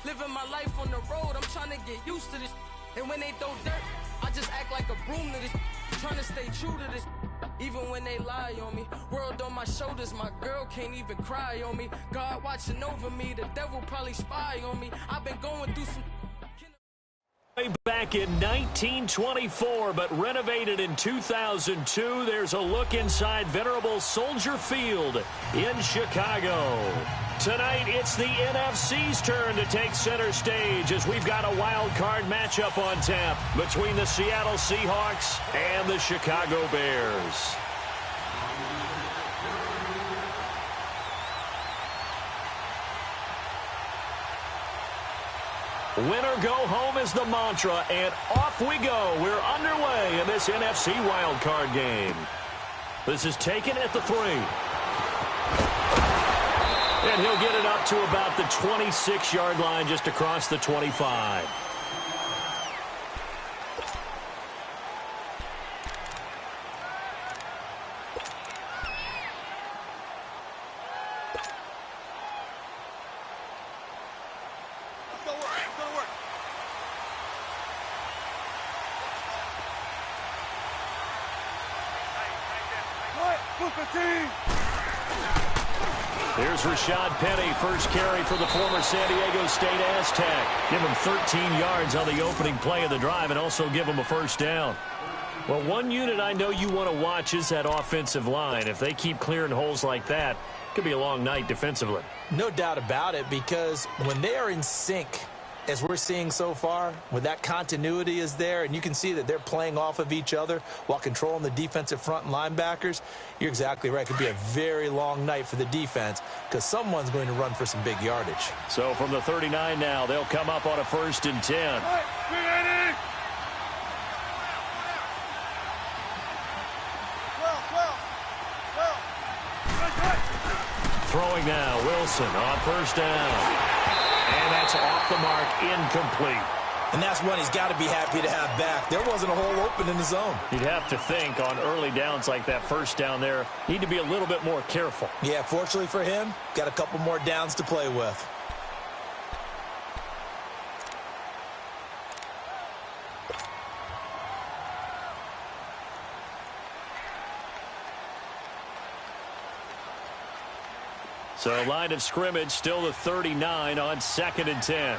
Living my life on the road, I'm trying to get used to this. And when they throw dirt, I just act like a broom to this. Trying to stay true to this. Even when they lie on me, world on my shoulders, my girl can't even cry on me. God watching over me, the devil probably spy on me. I've been going through some... Back in 1924, but renovated in 2002, there's a look inside venerable Soldier Field in Chicago. Tonight, it's the NFC's turn to take center stage as we've got a wild card matchup on tap between the Seattle Seahawks and the Chicago Bears. Win or go home is the mantra, and off we go. We're underway in this NFC wildcard game. This is taken at the 3. And he'll get it up to about the 26-yard line, just across the 25. Here's Rashad Penny, first carry for the former San Diego State Aztec. Give him 13 yards on the opening play of the drive and also give him a first down. Well, one unit I know you want to watch is that offensive line. If they keep clearing holes like that, it could be a long night defensively. No doubt about it, because when they are in sync, as we're seeing so far, when that continuity is there and you can see that they're playing off of each other while controlling the defensive front and linebackers, you're exactly right. It could be a very long night for the defense because someone's going to run for some big yardage. So from the 39 now, they'll come up on a 1st and 10. Throwing now, Wilson on 1st down. And that's off the mark, incomplete. And that's one he's got to be happy to have back. There wasn't a hole open in the zone. You'd have to think on early downs like that, 1st down there, need to be a little bit more careful. Yeah, fortunately for him, got a couple more downs to play with. So line of scrimmage, still the 39 on 2nd and 10.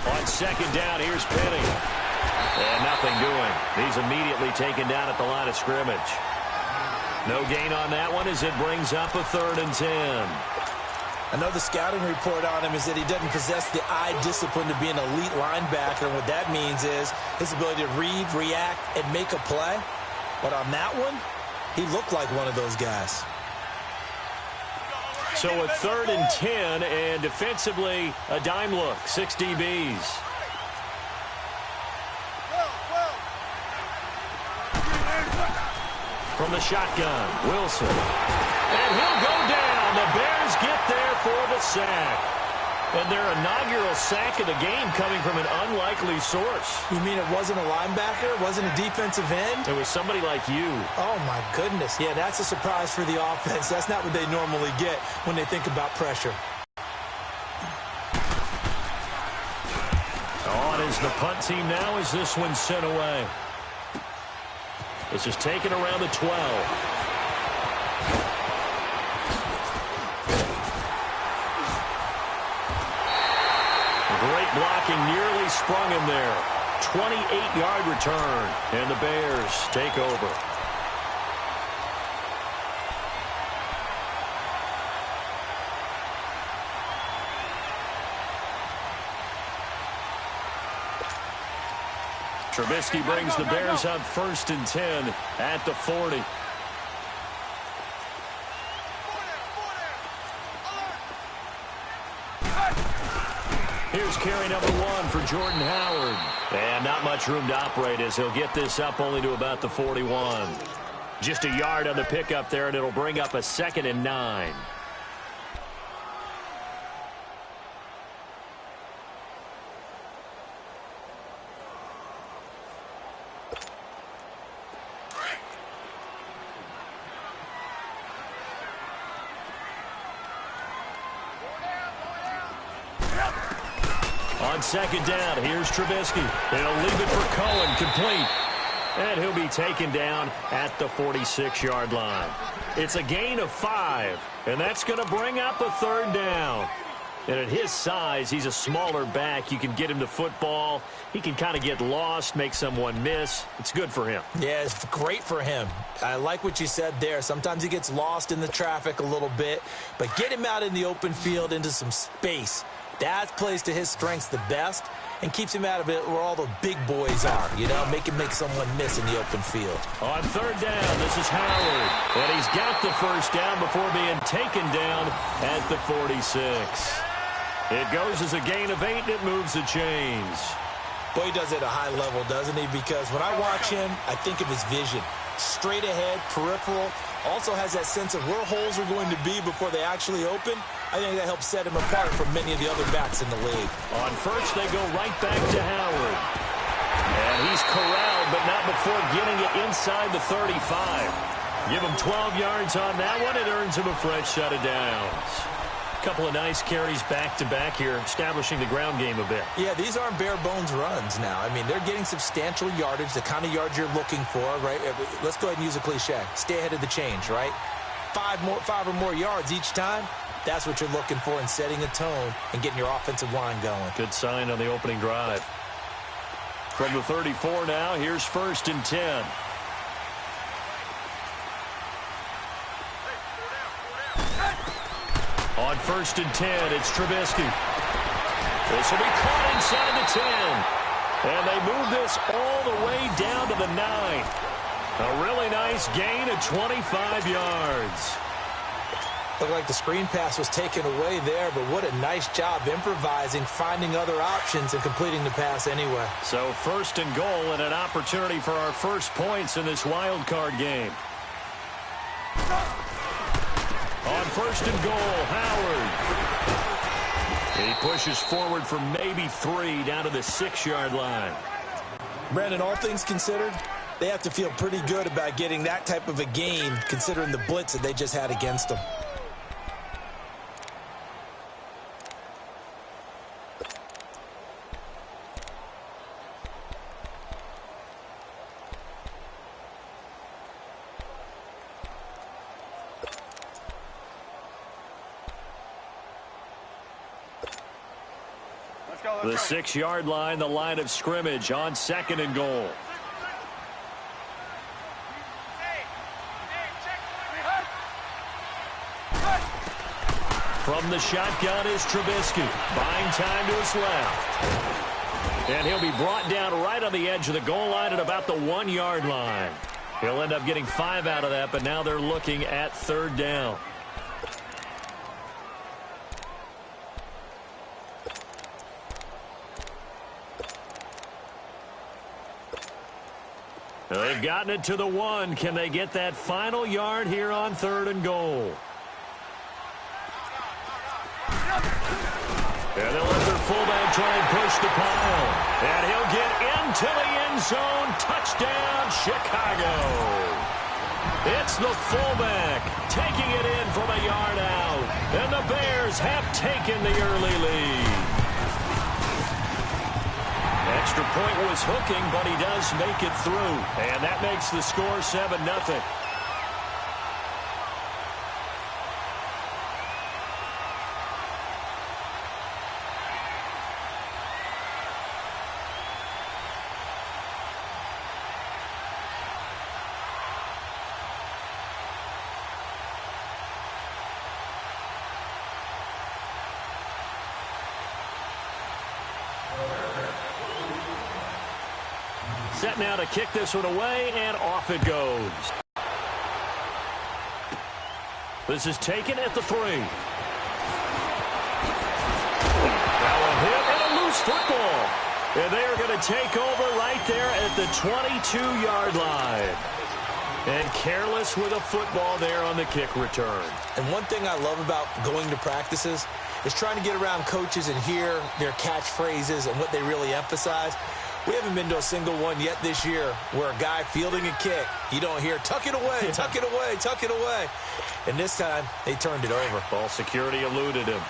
On 2nd down, here's Penny. And nothing doing. He's immediately taken down at the line of scrimmage. No gain on that one as it brings up a 3rd and 10. I know the scouting report on him is that he doesn't possess the eye discipline to be an elite linebacker. And what that means is his ability to read, react, and make a play. But on that one, he looked like one of those guys. So a 3rd and 10, and defensively, a dime look, 6 DBs. From the shotgun, Wilson. And he'll go down. The Bears get there for the sack. And their inaugural sack of the game coming from an unlikely source. You mean it wasn't a linebacker? It wasn't a defensive end? It was somebody like you. Oh, my goodness. Yeah, that's a surprise for the offense. That's not what they normally get when they think about pressure. On is the punt team now as this one's sent away. This is taken around the 12. Great blocking, nearly sprung him there. 28-yard return, and the Bears take over. Trubisky brings the Bears up 1st and 10 at the 40. Here's carry number 1 for Jordan Howard. And not much room to operate as he'll get this up only to about the 41. Just a yard on the pickup there, and it'll bring up a 2nd and 9. On second down, here's Trubisky. He'll leave it for Cohen, complete. And he'll be taken down at the 46-yard line. It's a gain of 5, and that's going to bring up a third down. And at his size, he's a smaller back. You can get him to football. He can kind of get lost, make someone miss. It's good for him. Yeah, it's great for him. I like what you said there. Sometimes he gets lost in the traffic a little bit, but get him out in the open field into some space. That plays to his strengths the best and keeps him out of it where all the big boys are, you know, make someone miss in the open field. On third down, this is Howard. And he's got the first down before being taken down at the 46. It goes as a gain of 8, and it moves the chains. Boy, he does it at a high level, doesn't he? Because when I watch him, I think of his vision. Straight ahead, peripheral, also has that sense of where holes are going to be before they actually open. I think that helps set him apart from many of the other backs in the league. On first, they go right back to Howard. And he's corralled, but not before getting it inside the 35. Give him 12 yards on that one. It earns him a fresh set of downs. Couple of nice carries back-to-back here, establishing the ground game a bit. Yeah, these aren't bare-bones runs now. I mean, they're getting substantial yardage, the kind of yards you're looking for, right? Let's go ahead and use a cliche. Stay ahead of the change, right? 5 or more yards each time. That's what you're looking for in setting a tone and getting your offensive line going. Good sign on the opening drive. From the 34 now, here's 1st and 10. On 1st and 10, it's Trubisky. This will be caught inside the 10. And they move this all the way down to the 9. A really nice gain of 25 yards. Looked like the screen pass was taken away there, but what a nice job improvising, finding other options, and completing the pass anyway. So 1st and goal and an opportunity for our first points in this wild card game. On 1st and goal, Howard. He pushes forward for maybe 3 down to the 6-yard line. Brandon, all things considered, they have to feel pretty good about getting that type of a gain considering the blitz that they just had against them. The 6-yard line, the line of scrimmage on 2nd and goal. From the shotgun is Trubisky. Buying time to his left. And he'll be brought down right on the edge of the goal line at about the 1-yard line. He'll end up getting 5 out of that, but now they're looking at 3rd down. They've gotten it to the 1. Can they get that final yard here on 3rd and goal? And they'll let their fullback try and push the pile. And he'll get into the end zone. Touchdown, Chicago. It's the fullback taking it in from a yard out. And the Bears have taken the early lead. Extra point was hooking, but he does make it through. And that makes the score 7-0. Set now to kick this one away, and off it goes. This is taken at the 3. Now a hit and a loose football. And they are going to take over right there at the 22-yard line. And careless with a football there on the kick return. And one thing I love about going to practices is trying to get around coaches and hear their catchphrases and what they really emphasize. We haven't been to a single one yet this year where a guy fielding a kick, you don't hear, tuck it away, tuck it away, tuck it away. And this time, they turned it over. Ball security eluded him.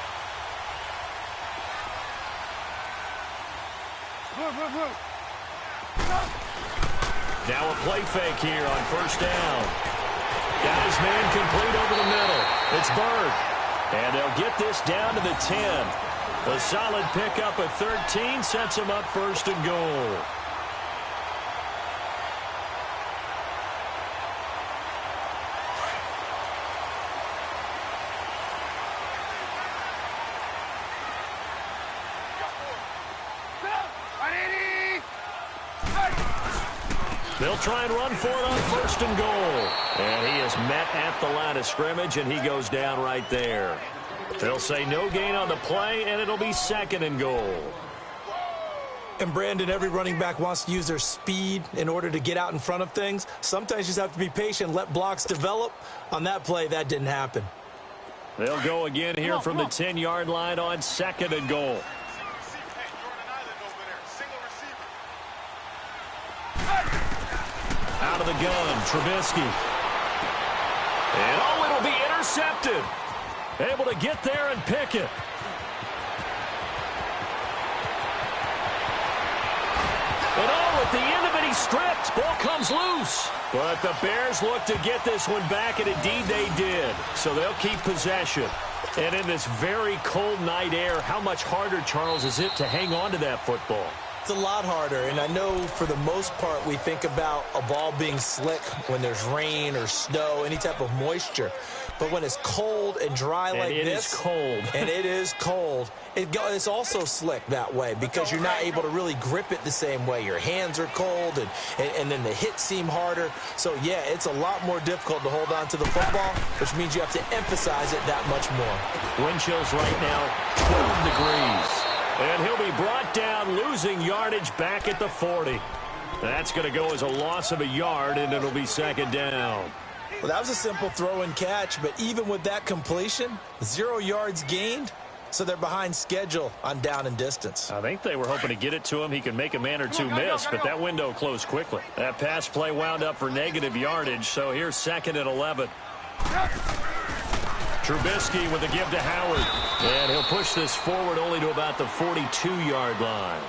Now a play fake here on first down. Got his man complete over the middle. It's Bird. And they'll get this down to the 10. A solid pickup at 13 sets him up first and goal. They'll try and run for it on first and goal. And he is met at the line of scrimmage, and he goes down right there. They'll say no gain on the play, and it'll be second and goal. And, Brandon, every running back wants to use their speed in order to get out in front of things. Sometimes you just have to be patient, let blocks develop. On that play, that didn't happen. They'll go again here from the 10-yard line on second and goal. Out of the gun, Trubisky. And, oh, it'll be intercepted. Able to get there and pick it. And, oh, at the end of it, he stripped. Ball comes loose. But the Bears look to get this one back, and indeed they did. So they'll keep possession. And in this very cold night air, how much harder, Charles, is it to hang on to that football? It's a lot harder, and I know for the most part we think about a ball being slick when there's rain or snow, any type of moisture. But when it's cold and dry like this, and it is cold, and it is cold, it's also slick that way because you're not able to really grip it the same way. Your hands are cold, and then the hits seem harder. So, yeah, it's a lot more difficult to hold on to the football, which means you have to emphasize it that much more. Wind chills right now, 12 degrees. And he'll be brought down, losing yardage back at the 40. That's going to go as a loss of a yard, and it'll be second down. Well, that was a simple throw and catch, but even with that completion, 0 yards gained, so they're behind schedule on down and distance. I think they were hoping to get it to him. He can make a man or two miss, but that window closed quickly. That pass play wound up for negative yardage, so here's second and 11. Trubisky with a give to Howard. And he'll push this forward only to about the 42-yard line.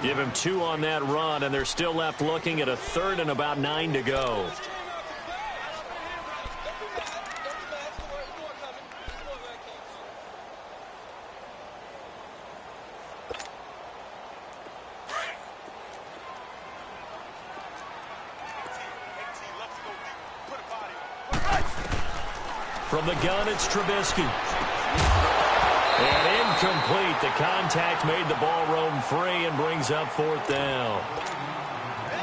Give him 2 on that run, and they're still left looking at a third and about 9 to go. From the gun, it's Trubisky. And incomplete. The contact made the ball roam free and brings up fourth down.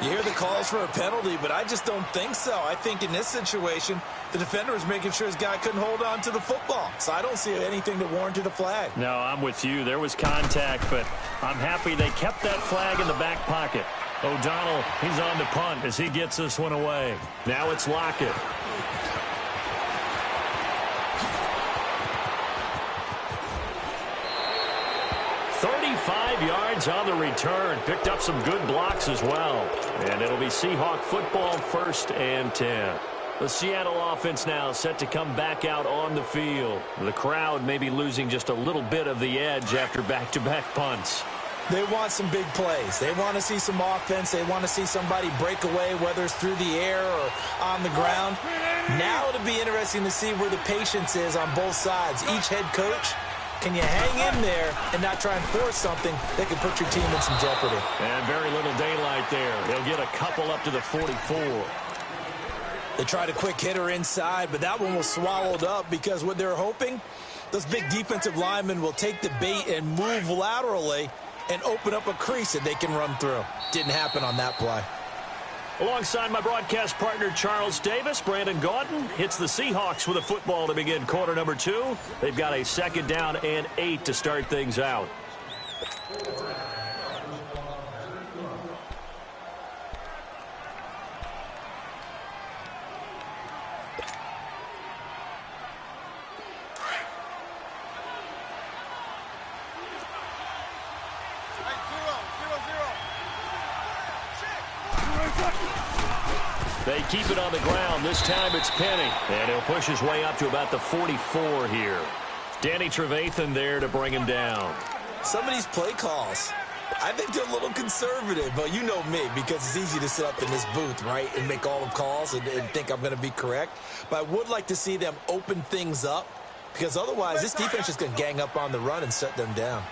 You hear the calls for a penalty, but I just don't think so. I think in this situation, the defender was making sure his guy couldn't hold on to the football. So I don't see anything that warranted a flag. No, I'm with you. There was contact, but I'm happy they kept that flag in the back pocket. O'Donnell, he's on to punt as he gets this one away. Now it's Lockett. Yards on the return. Picked up some good blocks as well. And it'll be Seahawk football, 1st and 10. The Seattle offense now set to come back out on the field. The crowd may be losing just a little bit of the edge after back-to-back punts. They want some big plays. They want to see some offense. They want to see somebody break away, whether it's through the air or on the ground. Now it'll be interesting to see where the patience is on both sides. Each head coach, can you hang in there and not try and force something that could put your team in some jeopardy? And very little daylight there. He'll get a couple up to the 44. They tried a quick hitter inside, but that one was swallowed up because what they're hoping, those big defensive linemen will take the bait and move laterally and open up a crease that they can run through. Didn't happen on that play. Alongside my broadcast partner, Charles Davis, Brandon Gaudin hits the Seahawks with a football to begin quarter number 2. They've got a 2nd down and 8 to start things out. They keep it on the ground. This time it's Penny. And he'll push his way up to about the 44 here. Danny Trevathan there to bring him down. Some of these play calls, I think they're a little conservative, but you know me, because it's easy to sit up in this booth, right, and make all the calls and think I'm going to be correct. But I would like to see them open things up, because otherwise this defense is going to gang up on the run and shut them down.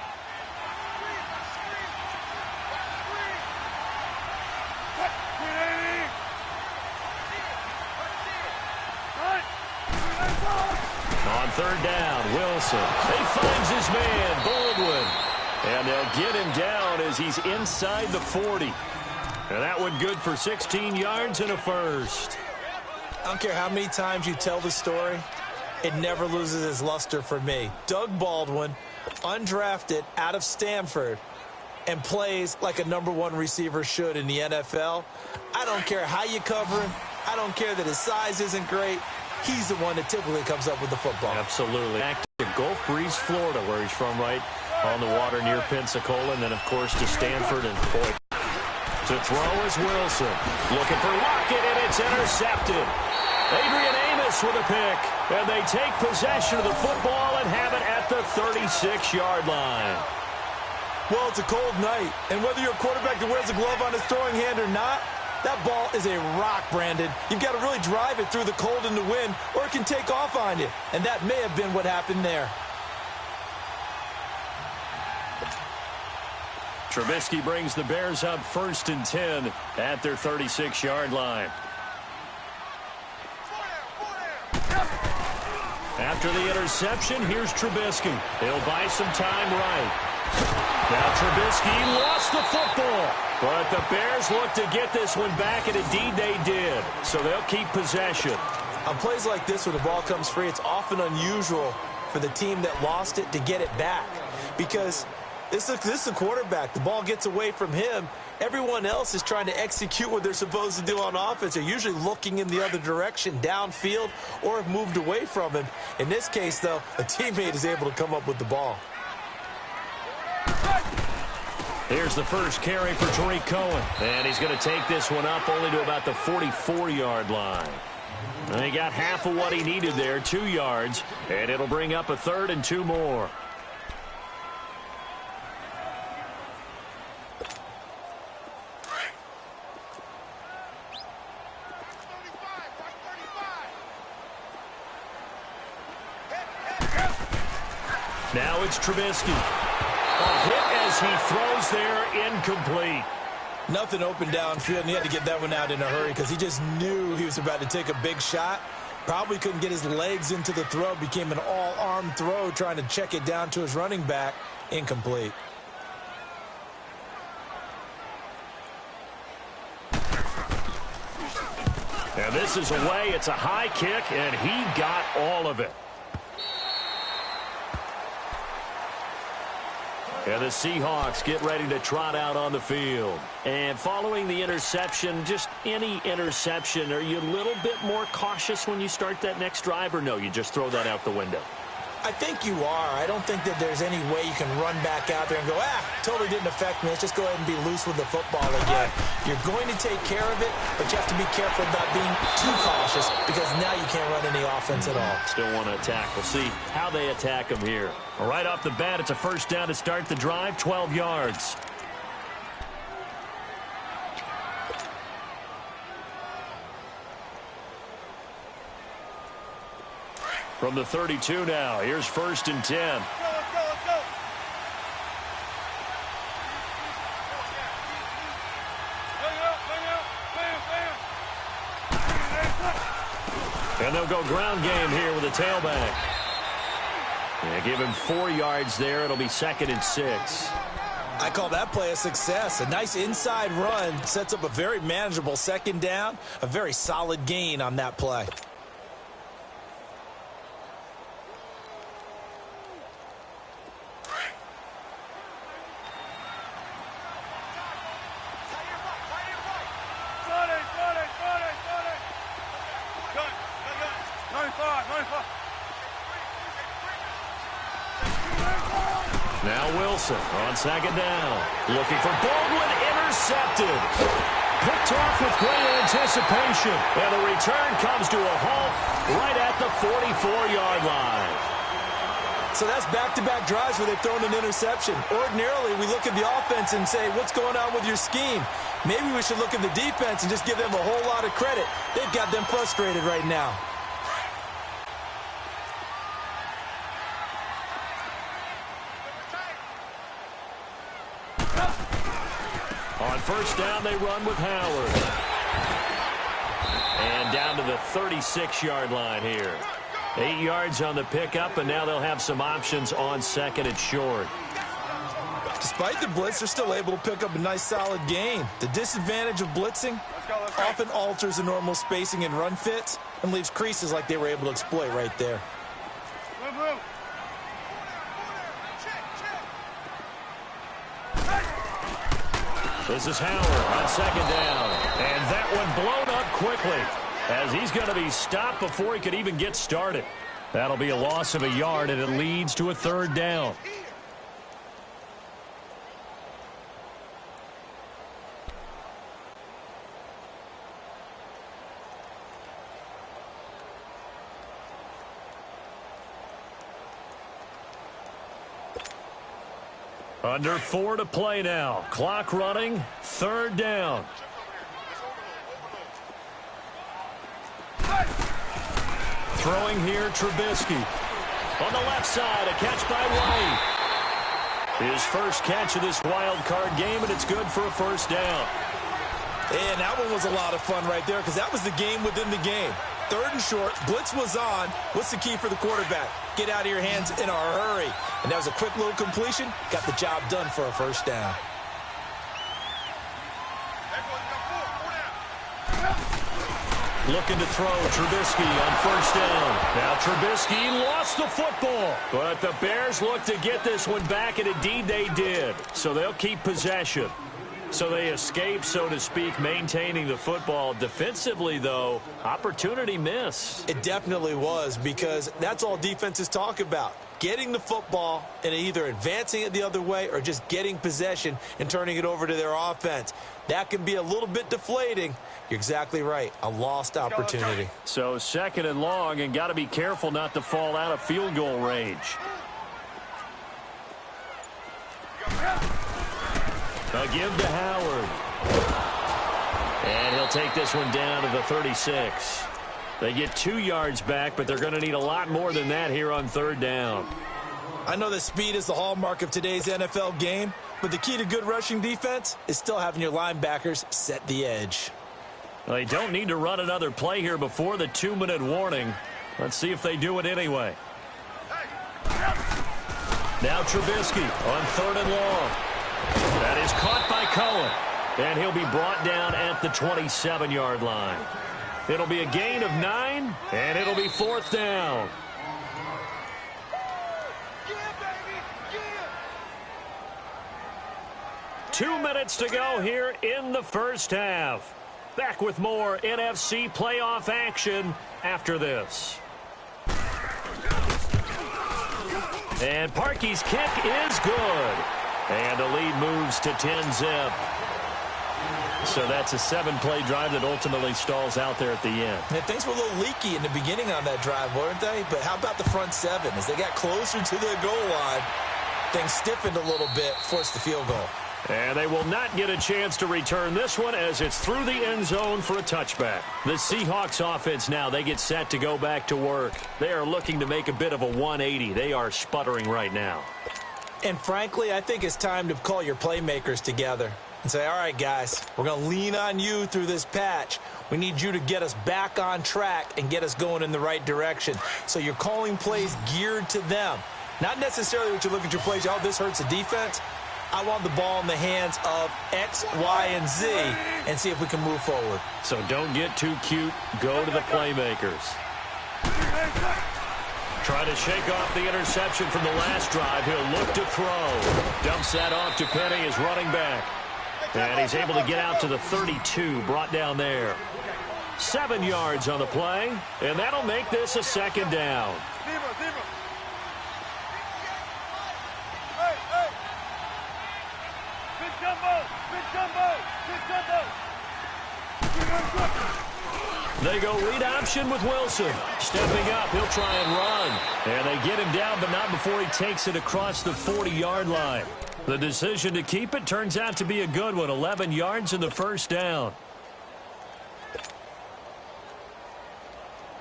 On third down, Wilson. He finds his man, Baldwin. And they'll get him down as he's inside the 40. And that one good for 16 yards and a first. I don't care how many times you tell the story, it never loses its luster for me. Doug Baldwin, undrafted out of Stanford, and plays like a #1 receiver should in the NFL. I don't care how you cover him. I don't care that his size isn't great. He's the one that typically comes up with the football. Absolutely. Back to Gulf Breeze, Florida, where he's from, right on the water near Pensacola, and then, of course, to Stanford. And boy, to throw is Wilson. Looking for Lockett, and it's intercepted. Adrian Amos with a pick, and they take possession of the football and have it at the 36-yard line. Well, it's a cold night, and whether you're a quarterback that wears a glove on his throwing hand or not, that ball is a rock, Brandon. You've got to really drive it through the cold and the wind, or it can take off on you. And that may have been what happened there. Trubisky brings the Bears up 1st and 10 at their 36-yard line. After the interception, here's Trubisky. He'll buy some time right. Now Trubisky lost the football, but the Bears look to get this one back, and indeed they did. So they'll keep possession. On plays like this where the ball comes free, it's often unusual for the team that lost it to get it back, because this is a quarterback. The ball gets away from him. Everyone else is trying to execute what they're supposed to do on offense. They're usually looking in the other direction, downfield, or have moved away from him. In this case, though, a teammate is able to come up with the ball. Here's the first carry for Tariq Cohen. And he's going to take this one up only to about the 44-yard line. And he got half of what he needed there, 2 yards. And it'll bring up a 3rd and 2 more. Now it's Trubisky. A hit as he throws there, incomplete. Nothing open downfield, and he had to get that one out in a hurry because he just knew he was about to take a big shot. Probably couldn't get his legs into the throw. Became an all-arm throw, trying to check it down to his running back. Incomplete. And this is away. It's a high kick, and he got all of it. And the Seahawks get ready to trot out on the field. And following the interception, just any interception, are you a little bit more cautious when you start that next drive, or no, you just throw that out the window? I think you are. I don't think that there's any way you can run back out there and go, totally didn't affect me. Let's just go ahead and be loose with the football again. You're going to take care of it, but you have to be careful about being too cautious because now you can't run any offense at all. Still want to attack. We'll see how they attack them here. Right off the bat, it's a first down to start the drive, 12 yards. From the 32 now, here's 1st and 10. Let's go. And they'll go ground game here with a tailback. Yeah, give him 4 yards there. It'll be 2nd and 6. I call that play a success. A nice inside run sets up a very manageable 2nd down. A very solid gain on that play. Now Wilson on 2nd down. Looking for Baldwin, intercepted. Picked off with great anticipation. And the return comes to a halt right at the 44-yard line. So that's back-to-back drives where they've thrown an interception. Ordinarily, we look at the offense and say, what's going on with your scheme? Maybe we should look at the defense and just give them a whole lot of credit. They've got them frustrated right now. On first down, they run with Howard. And down to the 36-yard line here. 8 yards on the pickup, and now they'll have some options on second and short. Despite the blitz, they're still able to pick up a nice, solid gain. The disadvantage of blitzing often alters the normal spacing and run fits and leaves creases like they were able to exploit right there. This is Howard on second down. And that one blown up quickly as he's going to be stopped before he could even get started. That'll be a loss of a yard, and it leads to a third down. Under 4 to play now. Clock running. Third down. Throwing here, Trubisky. On the left side, a catch by White. His first catch of this wild card game, and it's good for a first down. And that one was a lot of fun right there because that was the game within the game. Third and short, blitz was on. What's the key for the quarterback? Get out of your hands in a hurry. And that was a quick little completion. Got the job done for a first down. Looking to throw, Trubisky on first down. Now Trubisky lost the football. But the Bears look to get this one back, and indeed they did. So they'll keep possession. So they escape, so to speak, maintaining the football. Defensively, though, opportunity miss. It definitely was, because that's all defenses talk about. Getting the football and either advancing it the other way or just getting possession and turning it over to their offense. That can be a little bit deflating. You're exactly right. A lost opportunity. So second and long, and got to be careful not to fall out of field goal range. A give to Howard. And he'll take this one down to the 36. They get 2 yards back, but they're going to need a lot more than that here on third down. I know that speed is the hallmark of today's NFL game, but the key to good rushing defense is still having your linebackers set the edge. Well, they don't need to run another play here before the 2-minute warning. Let's see if they do it anyway. Now Trubisky on third and long. That is caught by Cohen, and he'll be brought down at the 27-yard line. It'll be a gain of 9, and it'll be fourth down. Yeah. 2 minutes to go here in the first half. Back with more NFC playoff action after this. And Parkey's kick is good. And the lead moves to 10-zip. So that's a 7-play drive that ultimately stalls out there at the end. And things were a little leaky in the beginning on that drive, weren't they? But how about the front 7? As they got closer to their goal line, things stiffened a little bit, forced the field goal. And they will not get a chance to return this one as it's through the end zone for a touchback. The Seahawks offense now, they get set to go back to work. They are looking to make a bit of a 180. They are sputtering right now. And frankly, I think it's time to call your playmakers together and say, all right, guys, we're going to lean on you through this patch. We need you to get us back on track and get us going in the right direction. So you're calling plays geared to them. Not necessarily what you look at your plays, oh, this hurts the defense. I want the ball in the hands of X, Y, and Z and see if we can move forward. So don't get too cute. Go to the playmakers. Trying to shake off the interception from the last drive. He'll look to throw. Dumps that off to Penny, his running back. And he's able to get out to the 32, brought down there. 7 yards on the play, and that'll make this a second down. They go read option with Wilson. Stepping up, he'll try and run. And they get him down, but not before he takes it across the 40-yard line. The decision to keep it turns out to be a good one. 11 yards in the first down.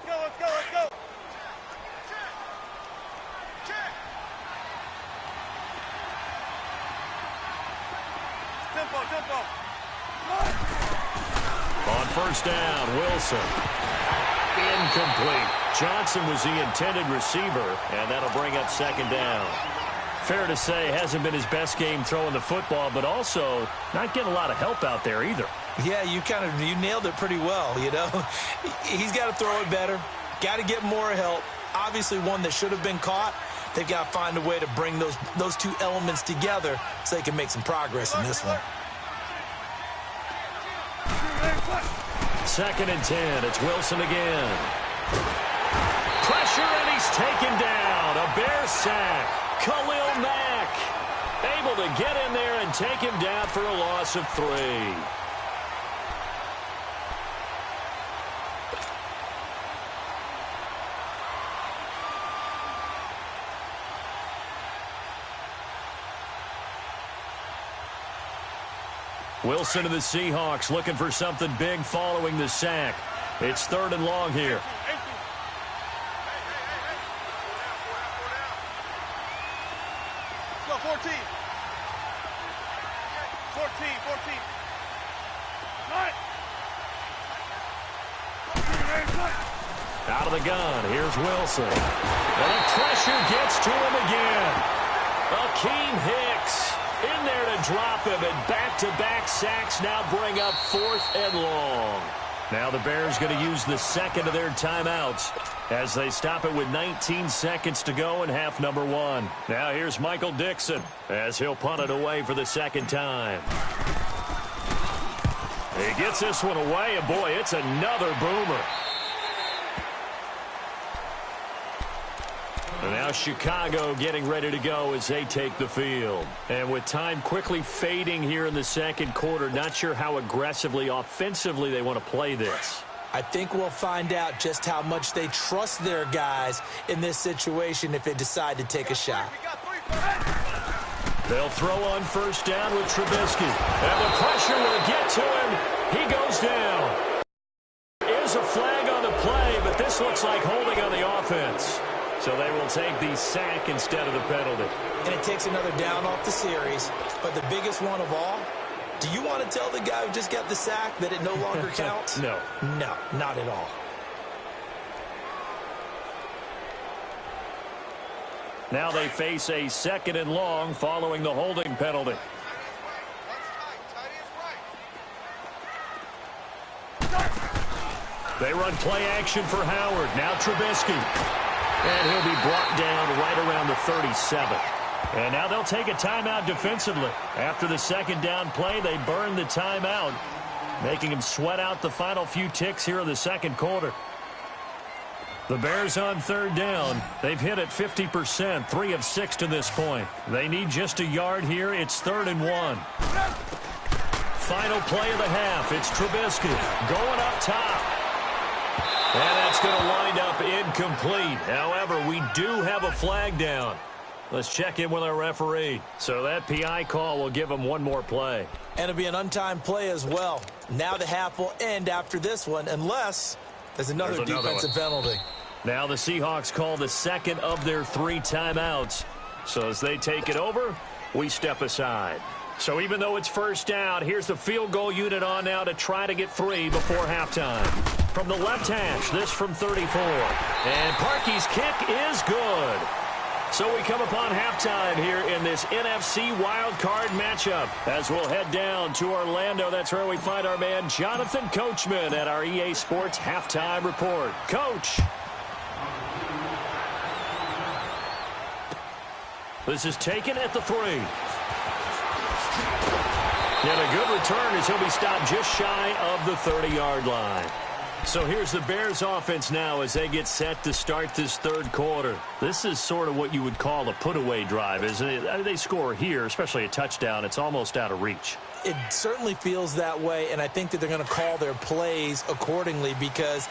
Let's go. Tempo. On first down, Wilson. Incomplete. Johnson was the intended receiver, and that'll bring up second down. Fair to say, hasn't been his best game throwing the football, but also not getting a lot of help out there either. Yeah, you nailed it pretty well, you know. He's got to throw it better. Got to get more help. Obviously one that should have been caught. They've got to find a way to bring those two elements together so they can make some progress in this one. Second and 10. It's Wilson again. Pressure, and he's taken down. A Bear sack. Khalil Mack able to get in there and take him down for a loss of 3. Wilson of the Seahawks looking for something big following the sack. It's 3rd and long here. Let's go, 14. 9. Out of the gun, here's Wilson. And the pressure gets to him again. Akeem Hicks in there to drop him, and back-to-back sacks now bring up 4th and long. Now the Bears going to use the second of their timeouts as they stop it with 19 seconds to go in half number 1. Now here's Michael Dixon as he'll punt it away for the second time. He gets this one away, and boy, it's another boomer. And now Chicago getting ready to go as they take the field. And with time quickly fading here in the second quarter, not sure how aggressively, offensively they want to play this. I think we'll find out just how much they trust their guys in this situation if they decide to take a shot. They'll throw on first down with Trubisky. And the pressure will get to him. He goes down. There's a flag on the play, but this looks like holding on the offense. So they will take the sack instead of the penalty. And it takes another down off the series. But the biggest one of all, do you want to tell the guy who just got the sack that it no longer counts? No. No, not at all. Now they face a 2nd and long following the holding penalty. They run play action for Howard. Now Trubisky. And he'll be brought down right around the 37. And now they'll take a timeout defensively. After the second down play, they burn the timeout, making him sweat out the final few ticks here in the second quarter. The Bears on 3rd down. They've hit it 50%, 3 of 6 to this point. They need just a yard here. It's 3rd and 1. Final play of the half. It's Trubisky going up top. And that's going to wind up incomplete. However, we do have a flag down. Let's check in with our referee. So that PI call will give him one more play. And it'll be an untimed play as well. Now the half will end after this one unless there's another defensive penalty. Now the Seahawks call the second of their 3 timeouts. So as they take it over, we step aside. So even though it's first down, here's the field goal unit on now to try to get 3 before halftime. From the left hash, this from 34. And Parkey's kick is good. So we come upon halftime here in this NFC wildcard matchup as we'll head down to Orlando. That's where we find our man Jonathan Coachman at our EA Sports Halftime Report. Coach. This is taken at the 3. And a good return as he'll be stopped just shy of the 30-yard line. So here's the Bears offense now as they get set to start this third quarter. This is sort of what you would call a put-away drive, isn't it? They score here, especially a touchdown. It's almost out of reach. it certainly feels that way, and I think that they're going to call their plays accordingly, because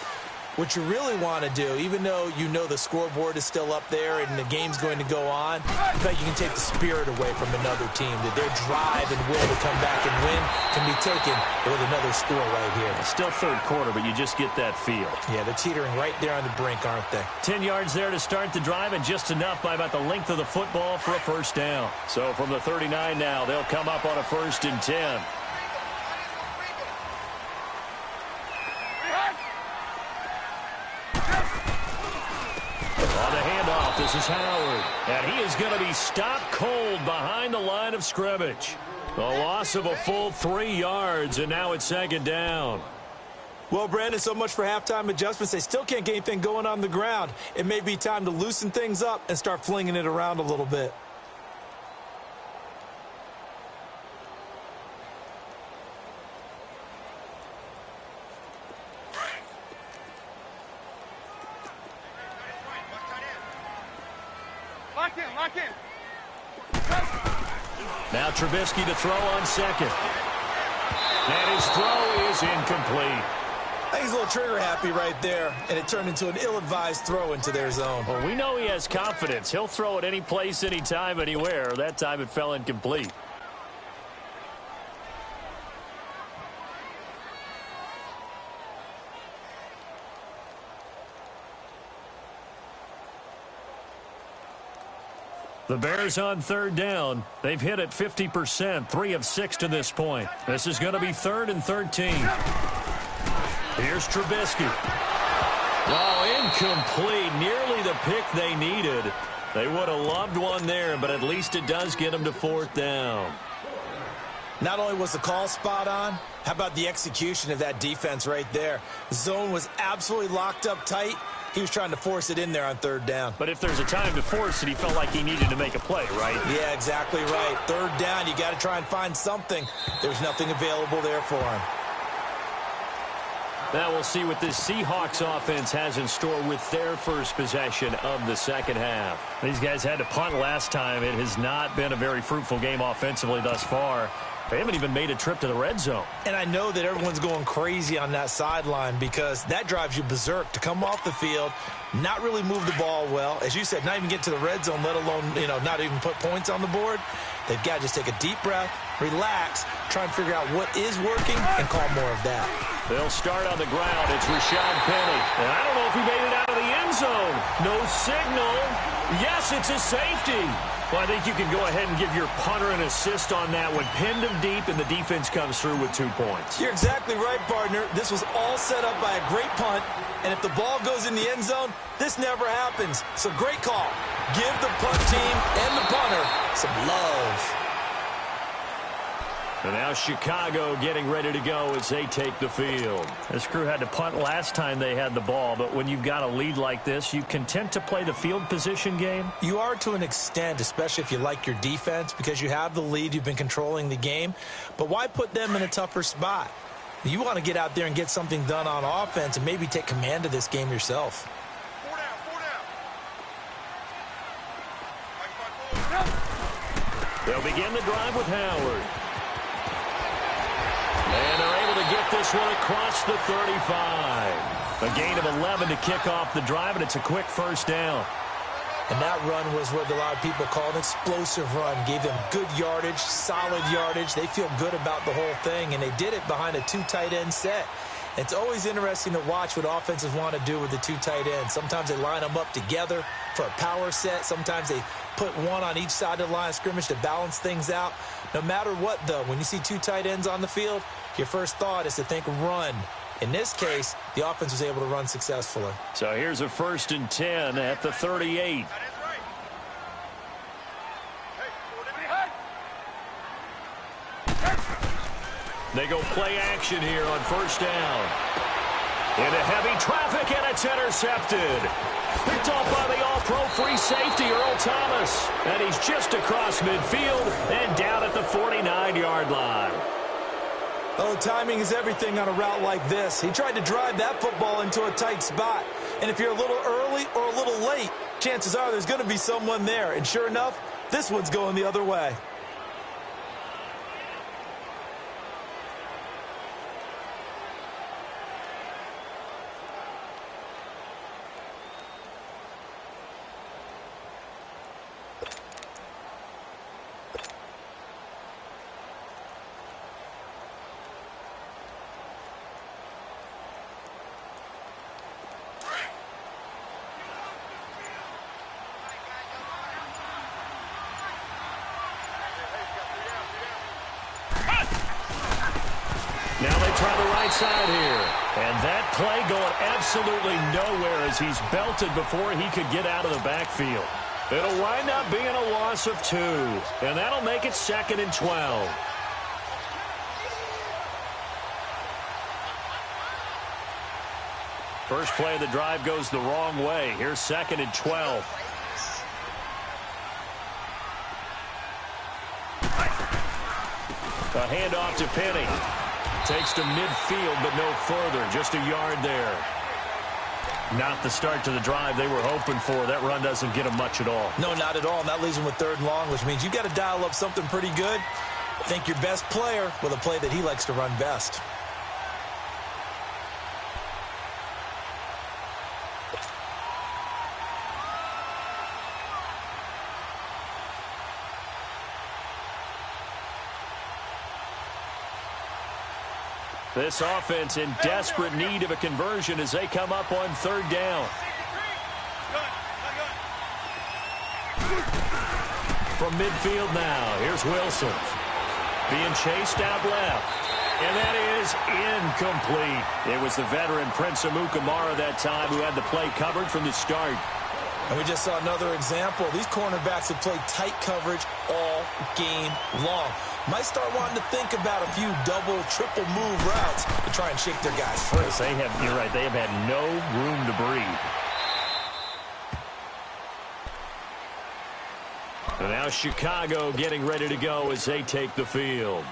what you really want to do, even though you know the scoreboard is still up there and the game's going to go on, I think you can take the spirit away from another team, that their drive and will to come back and win can be taken with another score right here. It's still third quarter, but you just get that feel. Yeah, they're teetering right there on the brink, aren't they? 10 yards there to start the drive, and just enough by about the length of the football for a first down. So from the 39 now, they'll come up on a 1st and 10. On the handoff, this is Howard. And he is going to be stopped cold behind the line of scrimmage. A loss of a full 3 yards, and now it's 2nd down. Well, Brandon, so much for halftime adjustments. They still can't get anything going on the ground. It may be time to loosen things up and start flinging it around a little bit. Lock in. Now Trubisky to throw on second. And his throw is incomplete. I think he's a little trigger happy right there, and it turned into an ill-advised throw into their zone. Well, we know he has confidence. He'll throw it any place, anytime, anywhere. That time it fell incomplete. The Bears on 3rd down. They've hit it 50%, 3 of 6 to this point. This is going to be 3rd and 13. Here's Trubisky. Oh, incomplete. Nearly the pick they needed. They would have loved one there, but at least it does get them to 4th down. Not only was the call spot on, how about the execution of that defense right there? The zone was absolutely locked up tight. He was trying to force it in there on 3rd down. But if there's a time to force it, he felt like he needed to make a play, right? Yeah, exactly right. 3rd down, you got to try and find something. There's nothing available there for him. Now we'll see what this Seahawks offense has in store with their first possession of the second half. These guys had to punt last time. It has not been a very fruitful game offensively thus far. They haven't even made a trip to the red zone. And I know that everyone's going crazy on that sideline, because that drives you berserk to come off the field, not really move the ball well. As you said, not even get to the red zone, let alone, not even put points on the board. They've got to just take a deep breath, relax, try and figure out what is working, and call more of that. They'll start on the ground. It's Rashad Penny. And I don't know if he made it out of the end zone. No signal. Yes, it's a safety. Well, I think you can go ahead and give your punter an assist on that one. Pinned him deep, and the defense comes through with 2 points. You're exactly right, partner. This was all set up by a great punt, and if the ball goes in the end zone, this never happens. So great call. Give the punt team and the punter some love. And now Chicago getting ready to go as they take the field. This crew had to punt last time they had the ball, but when you've got a lead like this, you content to play the field position game? You are to an extent, especially if you like your defense, because you have the lead, you've been controlling the game. But why put them in a tougher spot? You want to get out there and get something done on offense and maybe take command of this game yourself. 4 down. They'll begin the drive with Howard. And they're able to get this one across the 35. A gain of 11 to kick off the drive, and it's a quick first down. And that run was what a lot of people call an explosive run. Gave them good yardage, solid yardage. They feel good about the whole thing, and they did it behind a 2 tight end set. It's always interesting to watch what offenses want to do with the 2 tight ends. Sometimes they line them up together for a power set. Sometimes they put one on each side of the line of scrimmage to balance things out. No matter what, though, when you see 2 tight ends on the field, your first thought is to think run. In this case, the offense was able to run successfully. So here's a 1st and 10 at the 38. They go play action here on 1st down. Into heavy traffic, and it's intercepted. Picked off by the all-pro free safety, Earl Thomas. And he's just across midfield and down at the 49-yard line. Oh, timing is everything on a route like this. He tried to drive that football into a tight spot. And if you're a little early or a little late, chances are there's going to be someone there. And sure enough, this one's going the other way. Now they try the right side here. And that play going absolutely nowhere as he's belted before he could get out of the backfield. It'll wind up being a loss of 2. And that'll make it 2nd and 12. First play of the drive goes the wrong way. Here's 2nd and 12. A handoff to Penny. Takes to midfield, but no further. Just a yard there. Not the start to the drive they were hoping for. That run doesn't get them much at all. No, not at all. And that leaves them with 3rd and long, which means you got to dial up something pretty good. Think your best player with a play that he likes to run best. This offense in desperate need of a conversion as they come up on 3rd down. From midfield now, here's Wilson. Being chased out left. And that is incomplete. It was the veteran Prince Amukamara that time who had the play covered from the start. And we just saw another example. These cornerbacks have played tight coverage all game long. Might start wanting to think about a few double, triple move routes to try and shake their guys free. You're right, they have had no room to breathe. And now Chicago getting ready to go as they take the field.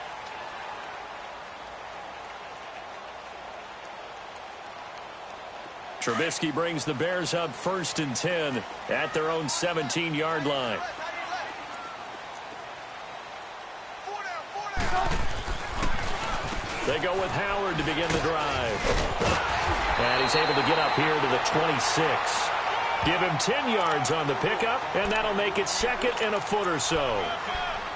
Trubisky brings the Bears up 1st and 10 at their own 17-yard line. They go with Howard to begin the drive. And he's able to get up here to the 26. Give him 10 yards on the pickup, and that'll make it 2nd and a foot or so.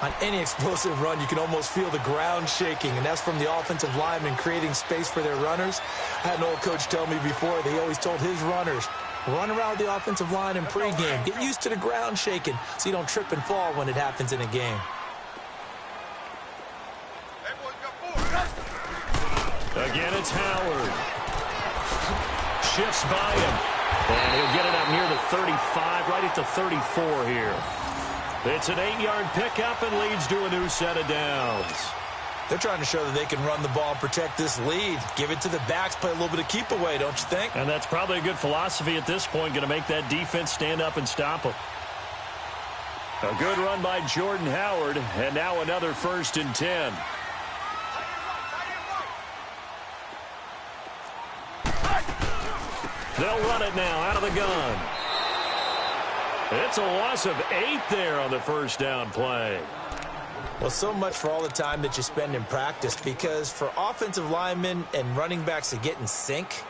On any explosive run, you can almost feel the ground shaking, and that's from the offensive linemen creating space for their runners. I had an old coach tell me before, they always told his runners, run around the offensive line in pregame. Get used to the ground shaking so you don't trip and fall when it happens in a game. Again, it's Howard. Shifts by him. And he'll get it up near the 35, right at the 34 here. It's an 8-yard pickup and leads to a new set of downs. They're trying to show that they can run the ball and protect this lead. Give it to the backs, play a little bit of keep away, don't you think? And that's probably a good philosophy at this point, going to make that defense stand up and stop them. A good run by Jordan Howard, and now another 1st and 10. They'll run it now out of the gun. It's a loss of 8 there on the 1st down play. Well, so much for all the time that you spend in practice, because for offensive linemen and running backs to get in sync,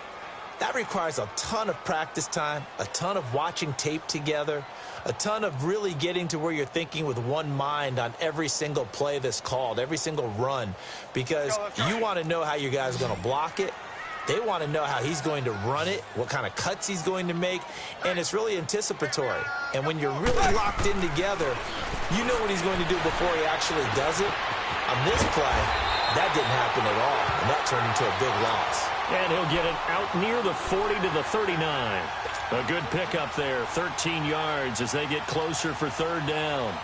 that requires a ton of practice time, a ton of watching tape together, a ton of really getting to where you're thinking with one mind on every single play that's called, every single run, because you want to know how you guys are going to block it. They want to know how he's going to run it, what kind of cuts he's going to make, and it's really anticipatory. And when you're really locked in together, you know what he's going to do before he actually does it. On this play, that didn't happen at all, and that turned into a big loss. And he'll get it out near the 40 to the 39. A good pickup there, 13 yards as they get closer for 3rd down.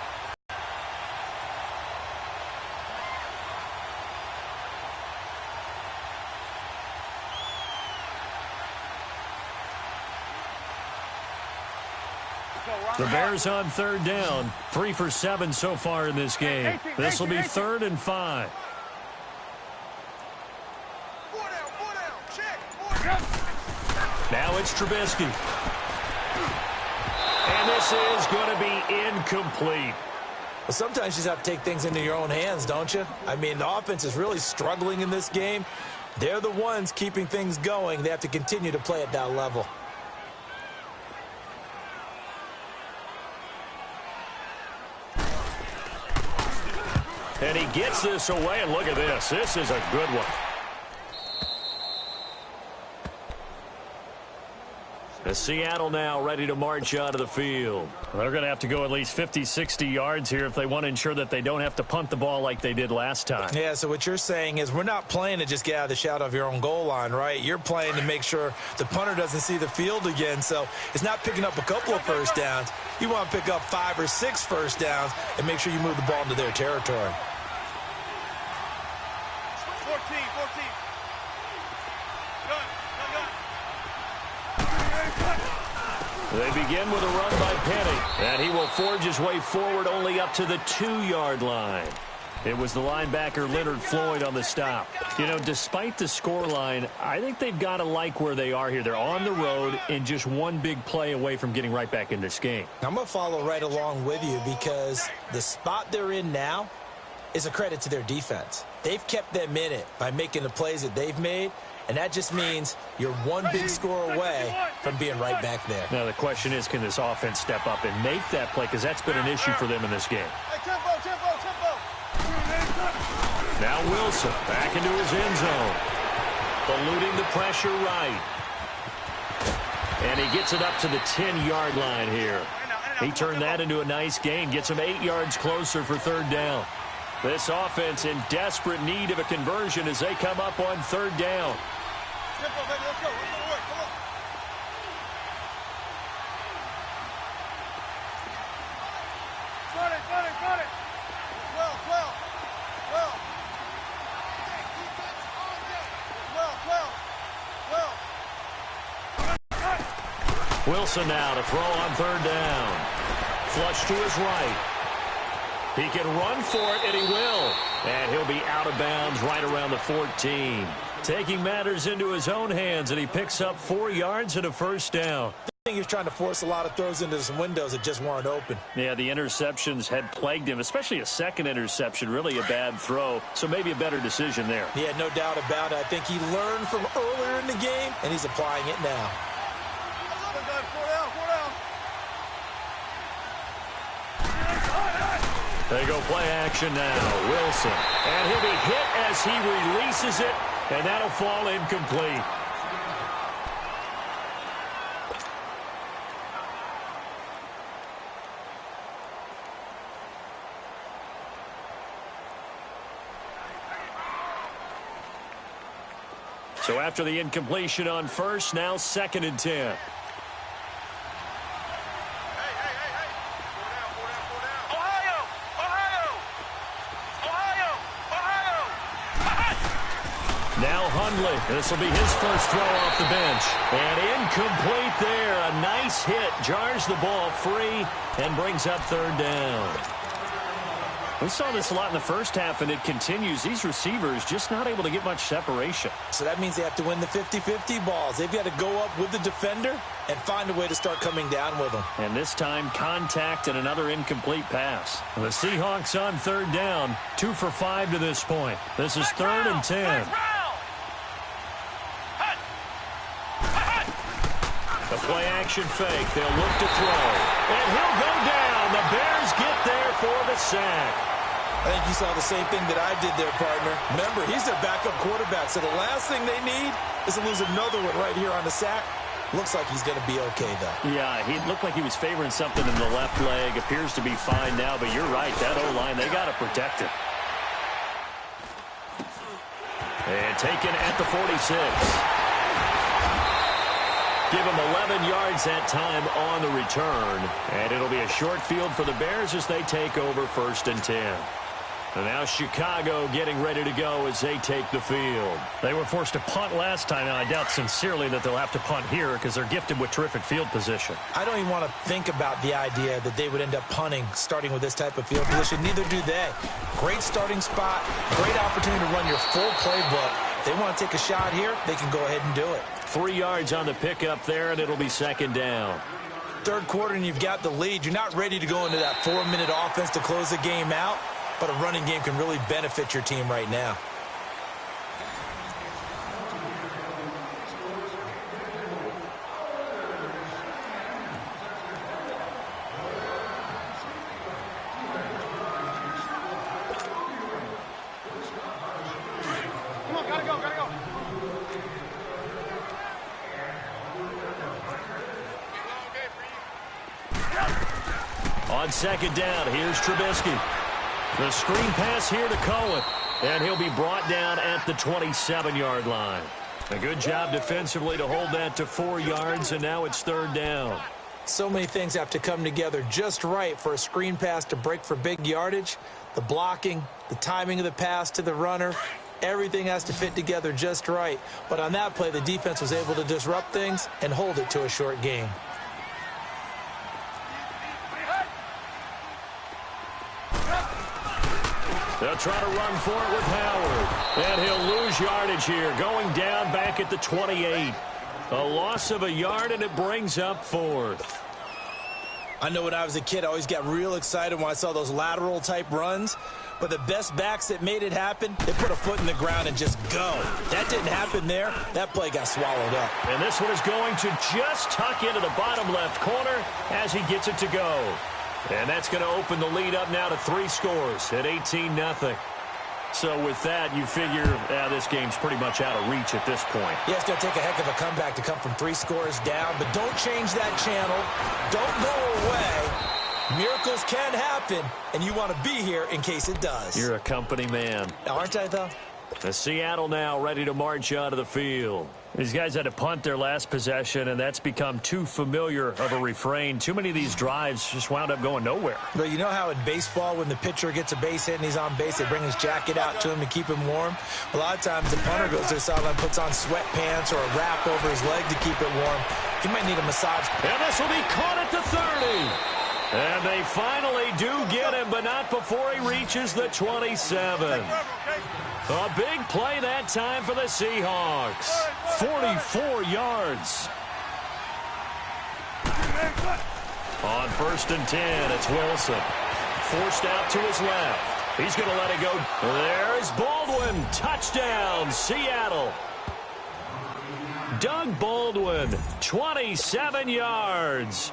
The Bears on 3rd down, 3 for 7 so far in this game. This will be 3rd and 5. Now it's Trubisky. And this is going to be incomplete. Well, sometimes you just have to take things into your own hands, don't you? I mean, the offense is really struggling in this game. They're the ones keeping things going. They have to continue to play at that level. And he gets this away, and look at this. This is a good one. Seattle now ready to march out of the field. They're going to have to go at least 50, 60 yards here if they want to ensure that they don't have to punt the ball like they did last time. Yeah, so what you're saying is we're not playing to just get out of the shadow of your own goal line, right? You're playing to make sure the punter doesn't see the field again. So it's not picking up a couple of first downs. You want to pick up 5 or 6 first downs and make sure you move the ball into their territory. 14. They begin with a run by Penny, and he will forge his way forward only up to the 2-yard line. It was the linebacker Leonard Floyd on the stop. You know, despite the scoreline, I think they've got to like where they are here. They're on the road and just one big play away from getting right back in this game. I'm going to follow right along with you because the spot they're in now is a credit to their defense. They've kept them in it by making the plays that they've made, and that just means you're one big score away from being right back there. Now the question is, can this offense step up and make that play? Because that's been an issue for them in this game. Hey, tempo. Now Wilson back into his end zone. Eluding the pressure right. And he gets it up to the 10-yard line here. He turned that into a nice gain. Gets him 8 yards closer for 3rd down. This offense in desperate need of a conversion as they come up on 3rd down. Tempo, baby, let's go. Let's go to work. Come on. Got it. 12. Wilson now to throw on 3rd down. Flush to his right. He can run for it, and he will. And he'll be out of bounds right around the 14. Taking matters into his own hands, and he picks up 4 yards and a 1st down. I think he was trying to force a lot of throws into some windows that just weren't open. Yeah, the interceptions had plagued him, especially a second interception, really a bad throw. So maybe a better decision there. Yeah, no doubt about it. I think he learned from earlier in the game, and he's applying it now. 4 down. They go play action now. Wilson. And he'll be hit as he releases it, and that'll fall incomplete. So after the incompletion on 1st, now 2nd and 10. Now Hundley. This will be his first throw off the bench. And incomplete there. A nice hit. Jars the ball free and brings up 3rd down. We saw this a lot in the first half, and it continues. These receivers just not able to get much separation. So that means they have to win the 50-50 balls. They've got to go up with the defender and find a way to start coming down with them. And this time, contact and another incomplete pass. The Seahawks on 3rd down, 2 for 5 to this point. This is 3rd and 10. The play-action fake. They'll look to throw. And he'll go down. The Bears get there for the sack. I think you saw the same thing that I did there, partner. Remember, he's their backup quarterback, so the last thing they need is to lose another one right here on the sack. Looks like he's going to be okay, though. Yeah, he looked like he was favoring something in the left leg. Appears to be fine now, but you're right. That O-line, they got to protect it. And taken at the 46. Give him 11 yards that time on the return. And it'll be a short field for the Bears as they take over 1st and 10. And now Chicago getting ready to go as they take the field. They were forced to punt last time, and I doubt sincerely that they'll have to punt here because they're gifted with terrific field position. I don't even want to think about the idea that they would end up punting starting with this type of field position. Neither do they. Great starting spot, great opportunity to run your full playbook. They want to take a shot here, they can go ahead and do it. 3 yards on the pickup there, and it'll be 2nd down. 3rd quarter, and you've got the lead. You're not ready to go into that 4-minute offense to close the game out, but a running game can really benefit your team right now. Come on, gotta go. On second down, here's Trubisky. The screen pass here to Cohen. And he'll be brought down at the 27-yard line. A good job defensively to hold that to 4 yards, and now it's third down. So many things have to come together just right for a screen pass to break for big yardage. The blocking, the timing of the pass to the runner, everything has to fit together just right. But on that play, the defense was able to disrupt things and hold it to a short gain. They'll try to run for it with Howard. And he'll lose yardage here, going down back at the 28. A loss of a yard, and it brings up fourth. I know when I was a kid, I always got real excited when I saw those lateral-type runs. But the best backs that made it happen, they put a foot in the ground and just go. That didn't happen there. That play got swallowed up. And this one is going to just tuck into the bottom left corner as he gets it to go. And that's going to open the lead up now to 3 scores at 18-0. So with that, you figure this game's pretty much out of reach at this point. Yeah, it's going to take a heck of a comeback to come from 3 scores down, but don't change that channel. Don't go away. Miracles can happen, and you want to be here in case it does. You're a company man. Aren't I, though? The Seattle now ready to march out of the field. These guys had to punt their last possession, and that's become too familiar of a refrain. Too many of these drives just wound up going nowhere. But you know how in baseball, when the pitcher gets a base hit and he's on base, they bring his jacket out to him to keep him warm? A lot of times the punter goes to the sideline, puts on sweatpants or a wrap over his leg to keep it warm. He might need a massage. And this will be caught at the 30. And they finally do get him, but not before he reaches the 27. A big play that time for the Seahawks. 44 yards. On 1st and 10, it's Wilson. Forced out to his left. He's going to let it go. There's Baldwin. Touchdown, Seattle. Doug Baldwin, 27 yards.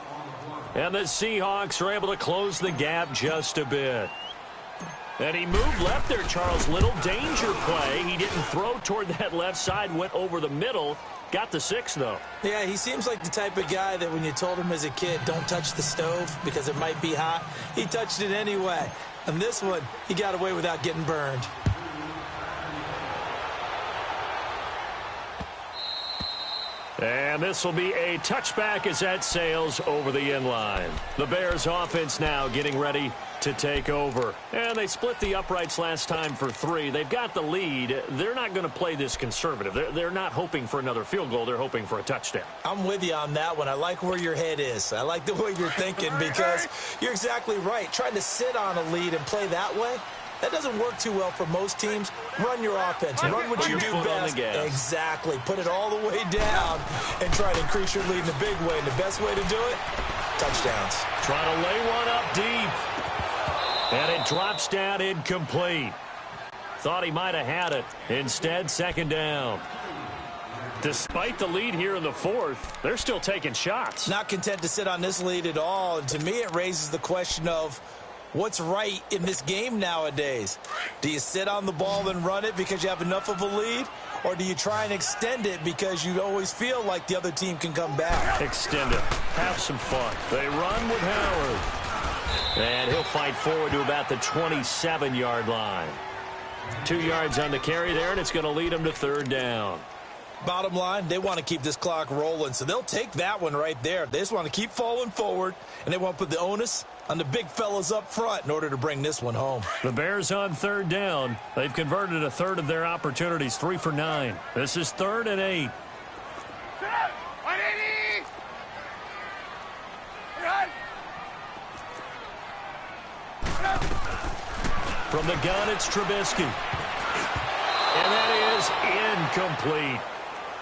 And the Seahawks are able to close the gap just a bit. And he moved left there, Charles. Little danger play. He didn't throw toward that left side, went over the middle. Got the 6, though. Yeah, he seems like the type of guy that when you told him as a kid, don't touch the stove because it might be hot, he touched it anyway. And this one, he got away without getting burned. And this will be a touchback as that sails over the end line. The Bears offense now getting ready to take over. And they split the uprights last time for 3. They've got the lead. They're not going to play this conservative. They're not hoping for another field goal. They're hoping for a touchdown. I'm with you on that one. I like where your head is. I like the way you're thinking because you're exactly right. Trying to sit on a lead and play that way, that doesn't work too well for most teams. Run your offense. Run what you do best. Exactly. Put it all the way down and try to increase your lead in a big way. And the best way to do it, touchdowns. Trying to lay one up deep. And it drops down incomplete. Thought he might have had it. Instead, 2nd down. Despite the lead here in the 4th, they're still taking shots. Not content to sit on this lead at all. And to me, it raises the question of, what's right in this game nowadays? Do you sit on the ball and run it because you have enough of a lead? Or do you try and extend it because you always feel like the other team can come back? Extend it. Have some fun. They run with Howard. And he'll fight forward to about the 27-yard line. 2 yards on the carry there, and it's going to lead them to 3rd down. Bottom line, they want to keep this clock rolling, so they'll take that one right there. They just want to keep falling forward, and they want to put the onus on the big fellas up front in order to bring this one home. The Bears on 3rd down. They've converted a third of their opportunities, 3 for 9. This is 3rd and 8. From the gun, it's Trubisky. And that is incomplete.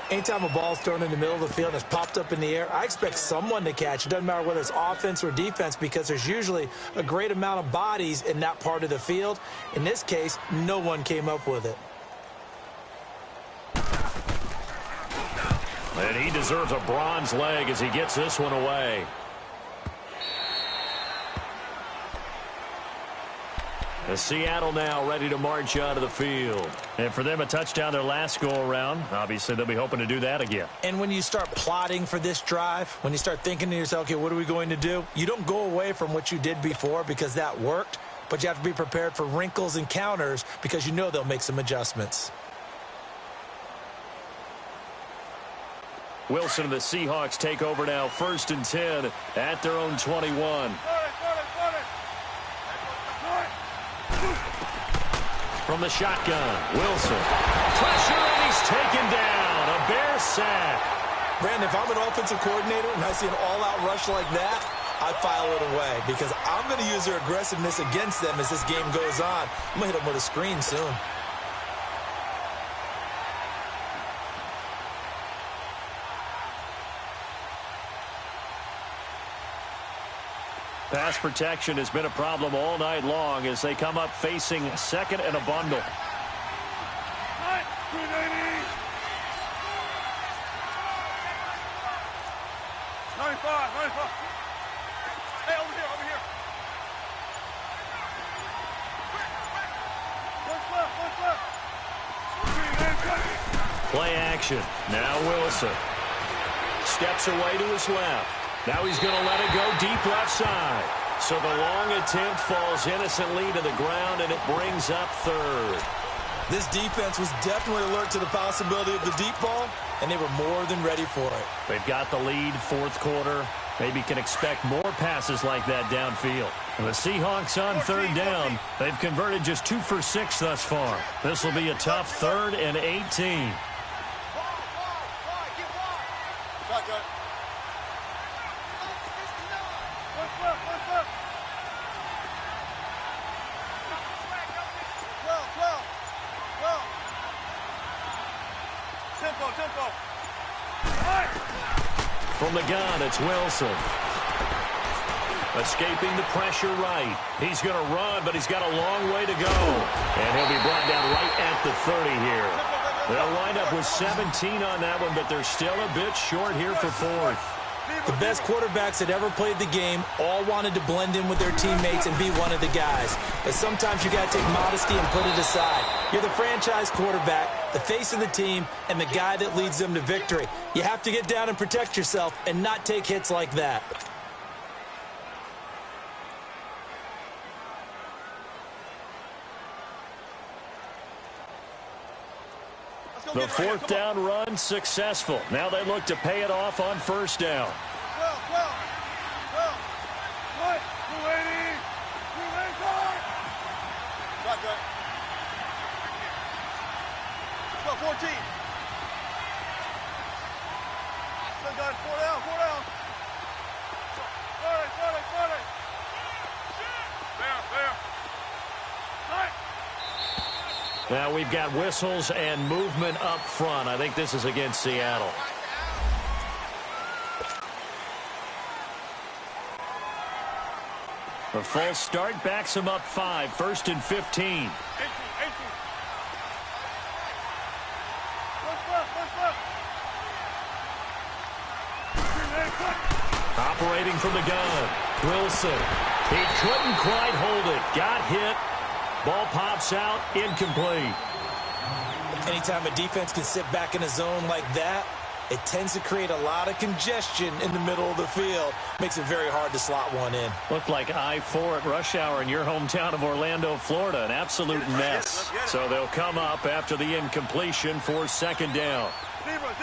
Anytime a ball's thrown in the middle of the field and it's popped up in the air, I expect someone to catch. It doesn't matter whether it's offense or defense because there's usually a great amount of bodies in that part of the field. In this case, no one came up with it. And he deserves a bronze leg as he gets this one away. Seattle now ready to march out of the field. And for them, a touchdown their last go-around. Obviously, they'll be hoping to do that again. And when you start plotting for this drive, when you start thinking to yourself, okay, what are we going to do? You don't go away from what you did before because that worked, but you have to be prepared for wrinkles and counters because you know they'll make some adjustments. Wilson and the Seahawks take over now, 1st and 10 at their own 21. From the shotgun, Wilson. Pressure, and he's taken down. A Bear sack. Brandon, if I'm an offensive coordinator and I see an all-out rush like that, I file it away because I'm going to use their aggressiveness against them as this game goes on. I'm going to hit them with a screen soon. Pass protection has been a problem all night long as they come up facing second and a bundle. 95. Hey, over here. One left. Play action. Now Wilson. Steps away to his left. Now he's going to let it go deep left side. So the long attempt falls innocently to the ground, and it brings up 3rd. This defense was definitely alert to the possibility of the deep ball, and they were more than ready for it. They've got the lead, 4th quarter. Maybe can expect more passes like that downfield. And the Seahawks on 3rd down. They've converted just 2 for 6 thus far. This will be a tough 3rd and 18. Shotgun. Tempo. From the gun, it's Wilson. Escaping the pressure right. He's going to run, but he's got a long way to go. And he'll be brought down right at the 30 here. They'll wind up with 17 on that one, but they're still a bit short here for 4th. The best quarterbacks that ever played the game all wanted to blend in with their teammates and be one of the guys. But sometimes you got to take modesty and put it aside. You're the franchise quarterback, the face of the team, and the guy that leads them to victory. You have to get down and protect yourself and not take hits like that. The 4th down run successful. Now they look to pay it off on 1st down. 14. Still got 4 down. 40. There. Now we've got whistles and movement up front. I think this is against Seattle. The false start backs him up 5. 1st and 15. Operating from the gun, Wilson. He couldn't quite hold it. Got hit. Ball pops out, incomplete. Anytime a defense can sit back in a zone like that, it tends to create a lot of congestion in the middle of the field. Makes it very hard to slot one in. Looked like I-4 at rush hour in your hometown of Orlando, Florida. An absolute mess. So they'll come up after the incompletion for 2nd down. Zebra.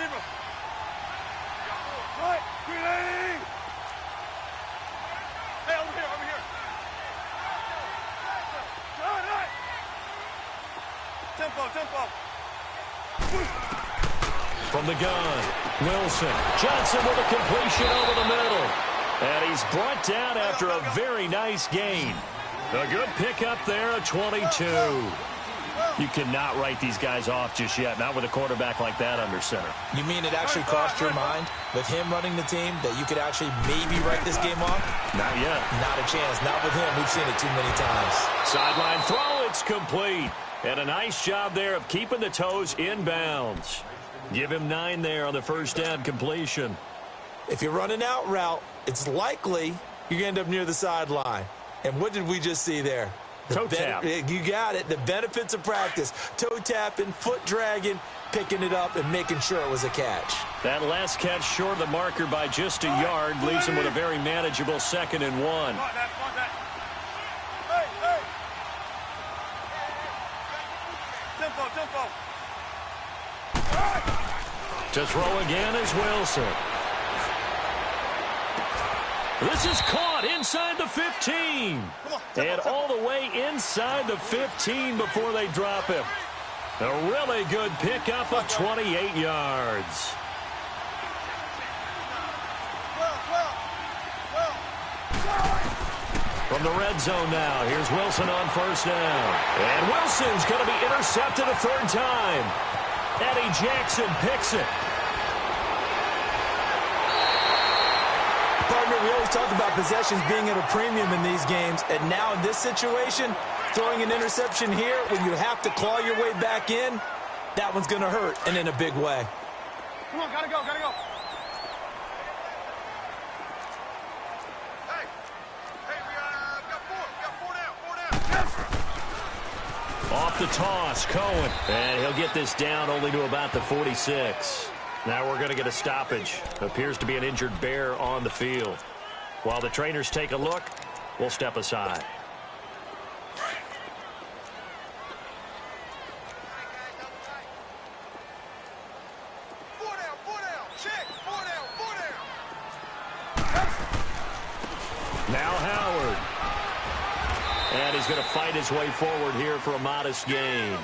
Hey, over here. Tempo. From the gun, Wilson. Johnson with a completion over the middle. And he's brought down after a very nice gain. A good pickup there, a 22. You cannot write these guys off just yet, not with a quarterback like that under center. You mean it actually crossed your mind with him running the team that you could actually maybe write this game off? Not yet. Not a chance. Not with him. We've seen it too many times. Sideline throw, it's complete. And a nice job there of keeping the toes in bounds. Give him 9 there on the 1st down completion. If you run an out route, it's likely you're going to end up near the sideline. And what did we just see there? Toe tap. You got it. The benefits of practice. Toe tapping, foot dragging, picking it up, and making sure it was a catch. That last catch short of the marker by just a yard leaves him with a very manageable 2nd and 1. Hey, hey. Tempo, tempo. To throw again is Wilson. This is caught inside the 15. And all the way inside the 15 before they drop him. A really good pickup of 28 yards. From the red zone now, here's Wilson on 1st down. And Wilson's going to be intercepted a 3rd time. Eddie Jackson picks it. Partner, we always talk about possessions being at a premium in these games, and now in this situation, throwing an interception here when you have to claw your way back in, that one's going to hurt, and in a big way. Come on, gotta go, gotta go. Hey, we got 4 down. Off the toss, Cohen. And he'll get this down only to about the 46. Now we're going to get a stoppage. Appears to be an injured Bear on the field. While the trainers take a look, we'll step aside. Now Howard. And he's going to fight his way forward here for a modest gain.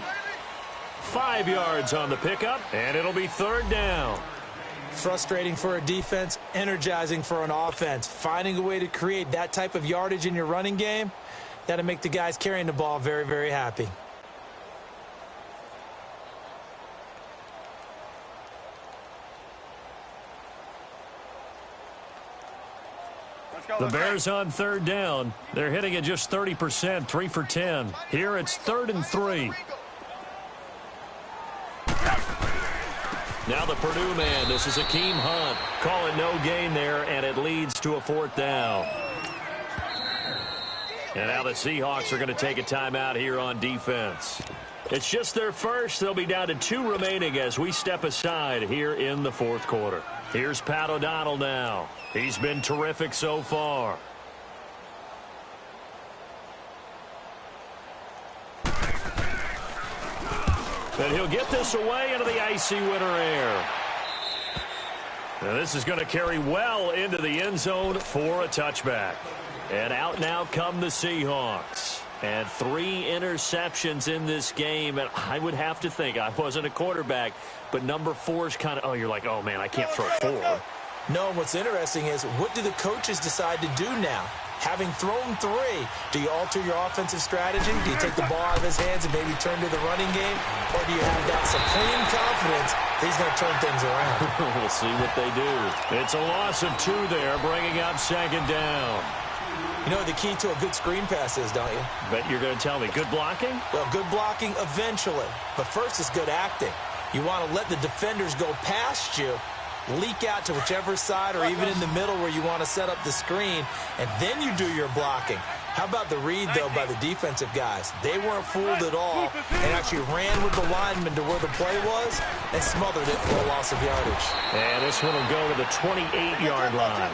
5 yards on the pickup, and it'll be 3rd down. Frustrating for a defense, energizing for an offense. Finding a way to create that type of yardage in your running game, that'll make the guys carrying the ball very, very happy. The Bears on 3rd down. They're hitting at just 30%, 3 for 10. Here it's 3rd and 3. Now the Purdue man, this is Akeem Hunt. Calling no gain there, and it leads to a 4th down. And now the Seahawks are going to take a timeout here on defense. It's just their first. They'll be down to 2 remaining as we step aside here in the 4th quarter. Here's Pat O'Donnell now. He's been terrific so far. And he'll get this away into the icy winter air. Now this is going to carry well into the end zone for a touchback. And out now come the Seahawks. And 3 interceptions in this game. And I would have to think, I wasn't a quarterback, but number 4 is kind of, oh, you're like, oh, man, I can't throw 4. No, what's interesting is, what do the coaches decide to do now? Having thrown 3, do you alter your offensive strategy? Do you take the ball out of his hands and maybe turn to the running game? Or do you have that supreme confidence he's going to turn things around? We'll see what they do. It's a loss of 2 there, bringing up 2nd down. You know what the key to a good screen pass is, don't you? Bet you're going to tell me. Good blocking? Well, good blocking eventually. But first is good acting. You want to let the defenders go past you, leak out to whichever side or even in the middle where you want to set up the screen, and then you do your blocking. How about the read, though, by the defensive guys? They weren't fooled at all and actually ran with the lineman to where the play was and smothered it for a loss of yardage. And this one will go to the 28-yard line.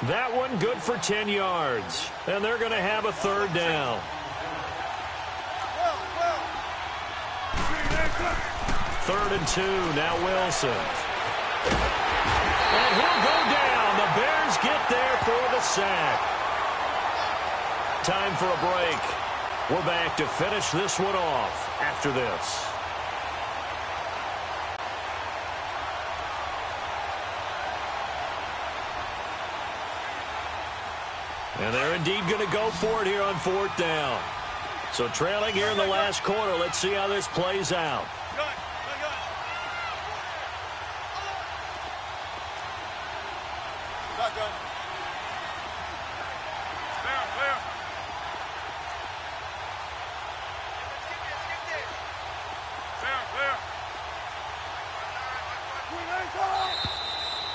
That one good for 10 yards. And they're going to have a 3rd down. 3rd and 2, now Wilson. And he'll go down. The Bears get there for the sack. Time for a break. We're back to finish this one off after this. And they're indeed going to go for it here on 4th down. So trailing here in the last quarter. Let's see how this plays out.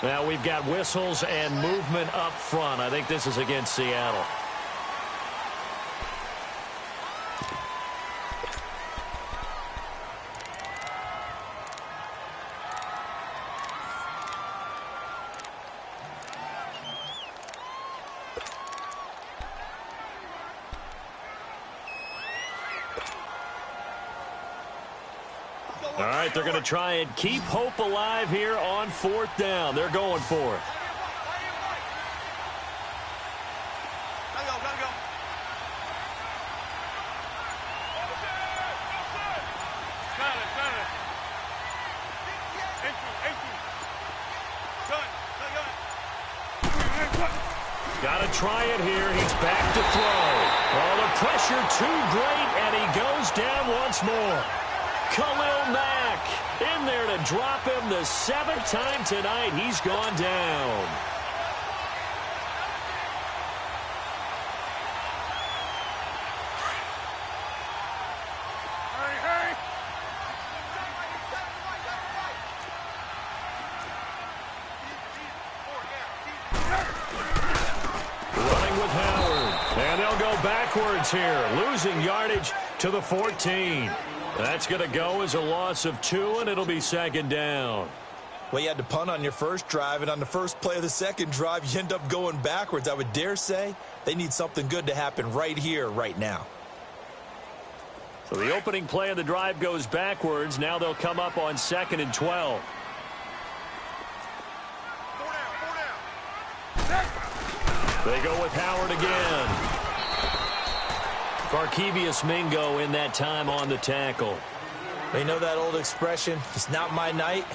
Now we've got whistles and movement up front. I think this is against Seattle. All right, they're going to try and keep hope alive here on 4th down. They're going for it. Gotta go. Got it. Got to try it here. He's back to throw. Oh, the pressure too great, and he goes down once more. Khalil Mack in there to drop him the 7th time tonight. He's gone down. Hurry. Running with Howard. And they'll go backwards here, losing yardage to the 14. That's going to go as a loss of 2, and it'll be 2nd down. Well, you had to punt on your first drive, and on the first play of the second drive, you end up going backwards. I would dare say they need something good to happen right here, right now. So the opening play of the drive goes backwards. Now they'll come up on 2nd and 12. 4 down. They go with Howard again. Barkevious Mingo in that time on the tackle. You know that old expression, it's not my night?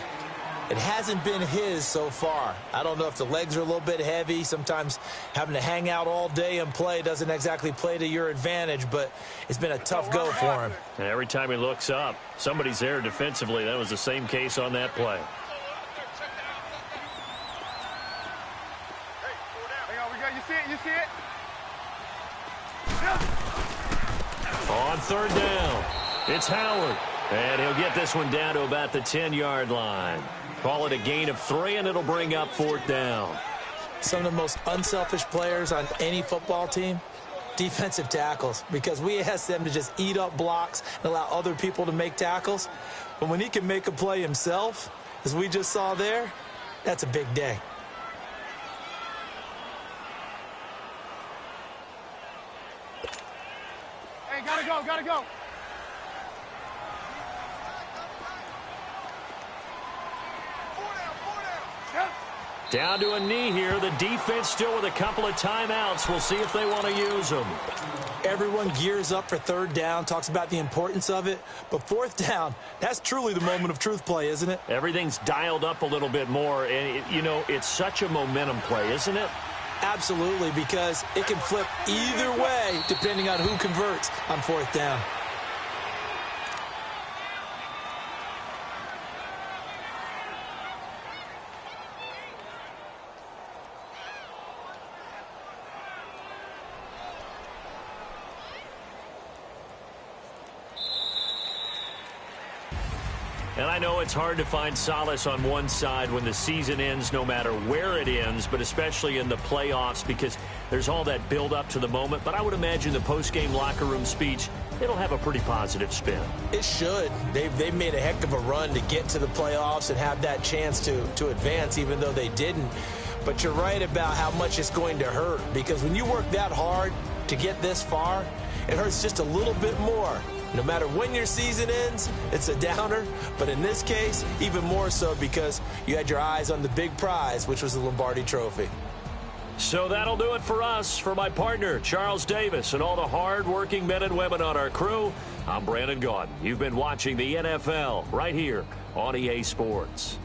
It hasn't been his so far. I don't know if the legs are a little bit heavy. Sometimes having to hang out all day and play doesn't exactly play to your advantage, but it's been a tough go for him. And every time he looks up, somebody's there defensively. That was the same case on that play. You see it? On 3rd down, it's Howard. And he'll get this one down to about the 10-yard line. Call it a gain of 3, and it'll bring up 4th down. Some of the most unselfish players on any football team, defensive tackles, because we ask them to just eat up blocks and allow other people to make tackles. But when he can make a play himself, as we just saw there, that's a big day. Hey, gotta go. Down to a knee here. The defense still with a couple of timeouts. We'll see if they want to use them. Everyone gears up for 3rd down, talks about the importance of it. But 4th down, that's truly the moment of truth play, isn't it? Everything's dialed up a little bit more. And, it's such a momentum play, isn't it? Absolutely, because it can flip either way depending on who converts on 4th down. And I know it's hard to find solace on one side when the season ends, no matter where it ends, but especially in the playoffs, because there's all that build up to the moment. But I would imagine the post-game locker room speech, it'll have a pretty positive spin. It should. They've made a heck of a run to get to the playoffs and have that chance to advance, even though they didn't. But you're right about how much it's going to hurt, because when you work that hard to get this far, it hurts just a little bit more. No matter when your season ends, it's a downer. But in this case, even more so because you had your eyes on the big prize, which was the Lombardi Trophy. So that'll do it for us. For my partner, Charles Davis, and all the hard-working men and women on our crew, I'm Brandon Gaudin. You've been watching the NFL right here on EA Sports.